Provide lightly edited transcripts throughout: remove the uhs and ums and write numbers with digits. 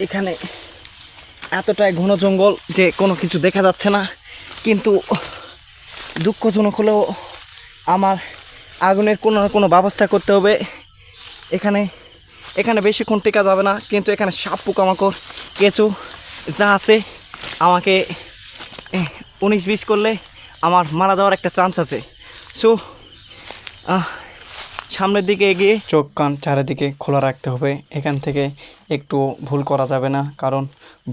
এখানে এতটাই ঘন জঙ্গল যে কোনো কিছু দেখা যাচ্ছে না, কিন্তু দুঃখজনক হলেও আমার আগুনের কোনো না কোনো ব্যবস্থা করতে হবে। এখানে এখানে বেশিক্ষণ টেকা যাবে না, কিন্তু এখানে সাপ পোকামাকড় কেঁচো যা আছে আমাকে 19-20 করলে আমার মারা যাওয়ার একটা চান্স আছে। সো সামনের দিকে এগিয়ে চোখ কান চারিদিকে খোলা রাখতে হবে। এখান থেকে একটু ভুল করা যাবে না, কারণ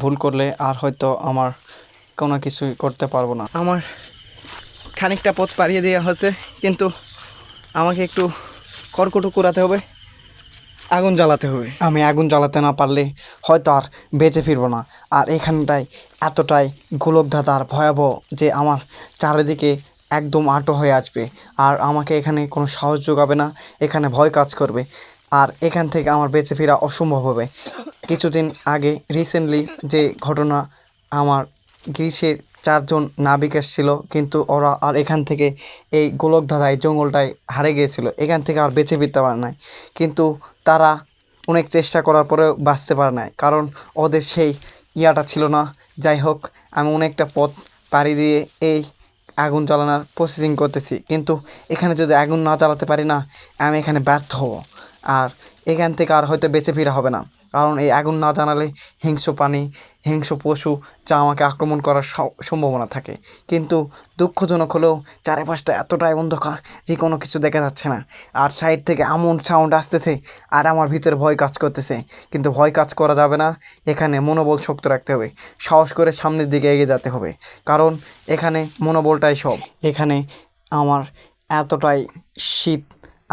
ভুল করলে আর হয়তো আমার কোনো কিছুই করতে পারবো না। আমার খানিকটা পথ পাড়িয়ে দেওয়া হয়েছে, কিন্তু আমাকে একটু কর্কট কুড়াতে হবে, আগুন জ্বালাতে হবে। আমি আগুন জ্বালাতে না পারলে হয়তো আর বেঁচে ফিরবো না। আর এখানটায় এতটাই গোলকধাঁধা আর ভয়াবহ যে আমার চারিদিকে একদম আটো হয়ে আসবে, আর আমাকে এখানে কোনো সাহস যোগাবে না, এখানে ভয় কাজ করবে, আর এখান থেকে আমার বেঁচে ফেরা অসম্ভব হবে। কিছুদিন আগে রিসেন্টলি যে ঘটনা, আমার গ্রীষ্মের 4 জন নাবিক এসেছিল, কিন্তু ওরা আর এখান থেকে এই গোলকধাঁধায় জঙ্গলটায় হারিয়ে গিয়েছিল, এখান থেকে আর বেঁচে ফিরতে পারে নাই। কিন্তু তারা অনেক চেষ্টা করার পরেও বাঁচতে পারে নাই, কারণ ওদের সেই ইয়াটা ছিল না। যাই হোক, আমি অনেকটা পথ পাড়ি দিয়ে এই আগুন জ্বালানোর প্রসেসিং করতেছি, কিন্তু এখানে যদি আগুন না জ্বালাতে পারি না, আমি এখানে ব্যর্থ হব, আর এখান থেকে আর হয়তো বেঁচে ফিরা হবে না। কারণ এই আগুন না জ্বালালে হিংস্র প্রাণী, হিংস্র পশু যা আমাকে আক্রমণ করার সম্ভাবনা থাকে। কিন্তু দুঃখজনক হলেও চারিপাশটা এতটাই অন্ধকার যে কোনো কিছু দেখা যাচ্ছে না, আর সাইড থেকে এমন সাউন্ড আসতেছে আর আমার ভিতরে ভয় কাজ করতেছে। কিন্তু ভয় কাজ করা যাবে না, এখানে মনোবল শক্ত রাখতে হবে, সাহস করে সামনের দিকে এগিয়ে যেতে হবে, কারণ এখানে মনোবলটাই সব। এখানে আমার এতটাই শীত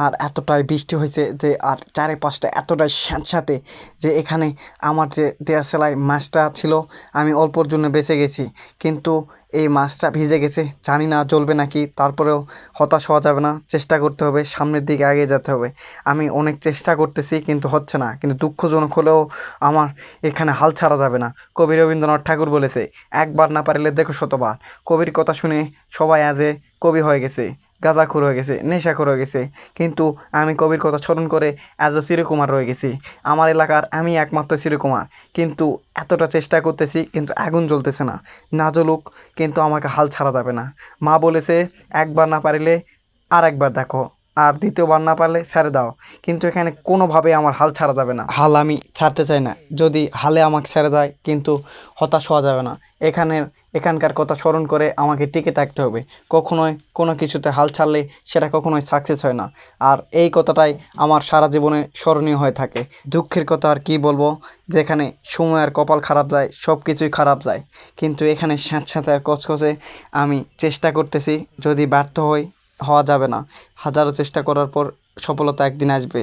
আর এতটাই বৃষ্টি হয়েছে যে, আর চারিপাশটা এতটাই স্যাঁতস্যাঁতে যে এখানে আমার যে দেয়াশালাই মাছটা ছিল, আমি অল্পর জন্য বেঁচে গেছি, কিন্তু এই মাছটা ভিজে গেছে, জানি না জ্বলবে নাকি। তারপরেও হতাশ হওয়া যাবে না, চেষ্টা করতে হবে, সামনের দিকে এগিয়ে যেতে হবে। আমি অনেক চেষ্টা করতেছি, কিন্তু হচ্ছে না। কিন্তু দুঃখজনক হলেও আমার এখানে হাল ছাড়া যাবে না। কবি রবীন্দ্রনাথ ঠাকুর বলেছে, একবার না পারিলে দেখো শতবার। কবির কথা শুনে সবাই আজে কবি হয়ে গেছে, গাঁজাখোর হয়ে গেছে, নেশাখোর হয়ে গেছে, কিন্তু আমি কবির কথা স্মরণ করে অ্যাজ চিরকুমার রয়ে গেছি। আমার এলাকার আমি একমাত্র চিরকুমার, কিন্তু এতটা চেষ্টা করতেছি, কিন্তু আগুন জ্বলতেছে না। না জ্বলুক, কিন্তু আমাকে হাল ছাড়া যাবে না। মা বলেছে, একবার না পারিলে আর একবার দেখো, আর দ্বিতীয়বার না পারলে ছেড়ে দাও। কিন্তু এখানে কোনোভাবে আমার হাল ছাড়া যাবে না, হাল আমি ছাড়তে চাই না। যদি হালে আমাকে ছেড়ে দেয়, কিন্তু হতাশ হওয়া যাবে না। এখানকার কথা স্মরণ করে আমাকে টিকে থাকতে হবে। কখনোই কোনো কিছুতে হাল ছাড়লে সেটা কখনোই সাকসেস হয় না, আর এই কথাটাই আমার সারা জীবনে স্মরণীয় হয়ে থাকে। দুঃখের কথা আর কী বলবো, যেখানে সময় আর কপাল খারাপ যায়, সব কিছুই খারাপ যায়, কিন্তু এখানে স্যাঁতস্যাঁতে আর কচকচে আমি চেষ্টা করতেছি। যদি ব্যর্থ হওয়া যাবে না, হাজারো চেষ্টা করার পর সফলতা একদিন আসবে।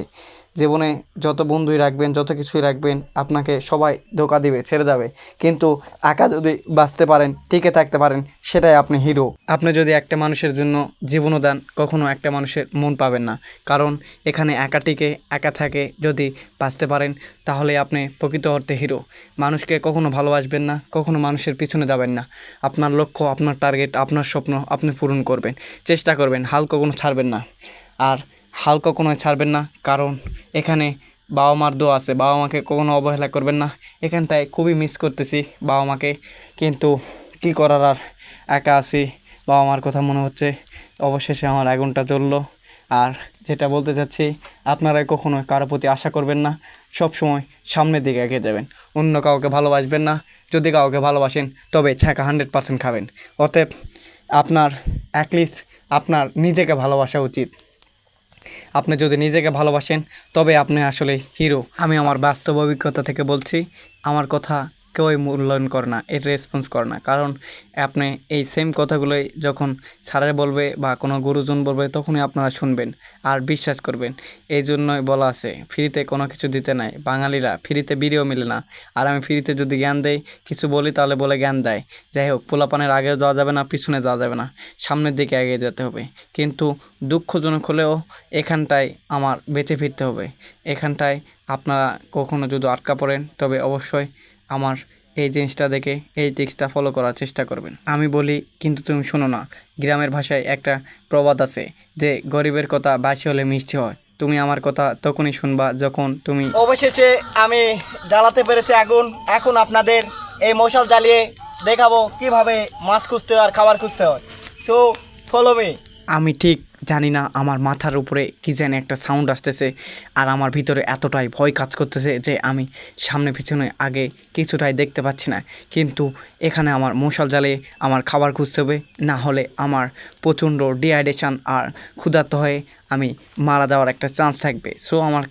জীবনে যত বন্ধুই রাখবেন, যত কিছুই রাখবেন, আপনাকে সবাই ধোঁকা দিবে, ছেড়ে যাবে, কিন্তু একা যদি বাঁচতে পারেন, টিকে থাকতে পারেন, সেটাই আপনি হিরো। আপনি যদি একটা মানুষের জন্য জীবনও দেন, কখনো একটা মানুষের মন পাবেন না, কারণ এখানে একা টিকে একা থাকে যদি বাঁচতে পারেন, তাহলে আপনি প্রকৃত অর্থে হিরো। মানুষকে কখনো ভালোবাসবেন না, কখনো মানুষের পিছনে যাবেন না। আপনার লক্ষ্য, আপনার টার্গেট, আপনার স্বপ্ন আপনি পূরণ করবেন, চেষ্টা করবেন, হাল কখনো ছাড়বেন না। আর হাল কখনোই ছাড়বেন না, কারণ এখানে বাবা মার দোয়া আছে। বাবা মাকে কখনো অবহেলা করবেন না। এখানটায় খুবই মিস করতেছি বাবা মাকে, কিন্তু কী করার, আর একা আছি, বাবা মার কথা মনে হচ্ছে। অবশেষে আমার আগুনটা জ্বললো। আর যেটা বলতে চাচ্ছি, আপনারাই কখনো কারো প্রতি আশা করবেন না, সব সময় সামনের দিকে এগিয়ে যাবেন। অন্য কাউকে ভালোবাসবেন না, যদি কাউকে ভালোবাসেন তবে ছ্যাঁকা 100% খাবেন। অতএব আপনার অ্যাটলিস্ট আপনার নিজেকে ভালোবাসা উচিত। আপনি যদি নিজেকে ভালোবাসেন, তবে আপনি আসলে হিরো। আমি আমার বাস্তব অভিজ্ঞতা থেকে বলছি, আমার কথা কেউই মূল্যায়ন করে না, এর রেসপন্স করে না, কারণ আপনি এই সেম কথাগুলোই যখন স্যারের বলবে বা কোনো গুরুজন বলবে, তখনই আপনারা শুনবেন আর বিশ্বাস করবেন। এই জন্যই বলা আছে, ফ্রিতে কোনো কিছু দিতে নাই, বাঙালিরা ফ্রিতে বিড়িও মিলে না। আর আমি ফ্রিতে যদি জ্ঞান দেই, কিছু বলি, তাহলে বলে জ্ঞান দেয়। যাই হোক, পোলাপানের আগেও যাওয়া যাবে না, পিছনে যাওয়া যাবে না, সামনের দিকে এগিয়ে যেতে হবে। কিন্তু দুঃখজনক হলেও এখানটায় আমার বেঁচে ফিরতে হবে। এখানটায় আপনারা কখনো যদি আটকা পড়েন, তবে অবশ্যই আমার এই জিনিসটা দেখে এই টিক্সটা ফলো করার চেষ্টা করবেন। আমি বলি, কিন্তু তুমি শোনো না। গ্রামের ভাষায় একটা প্রবাদ আছে যে, গরিবের কথা বাসি হলে মিষ্টি হয়। তুমি আমার কথা তখনই শুনবা যখন তুমি অবশেষে আমি জ্বালাতে পেরেছি আগুন। এখন আপনাদের এই মশাল জ্বালিয়ে দেখাবো কিভাবে মাছ খুঁজতে হয় আর খাবার খুঁজতে হয়। So follow me. আমি ঠিক জানি না, আমার মাথার উপরে কি যেন একটা সাউন্ড আসতেছে আর আমার ভিতরে এতটাই ভয় কাজ করতেছে যে আমি সামনে পিছনে আগে কিছুটাই দেখতে পাচ্ছি না। কিন্তু এখানে আমার মশাল জ্বালিয়ে আমার খাবার খুঁজতে হবে, না হলে আমার প্রচণ্ড ডিহাইড্রেশন আর ক্ষুধার্ত হয়ে আমি মারা যাওয়ার একটা চান্স থাকবে। সো আমার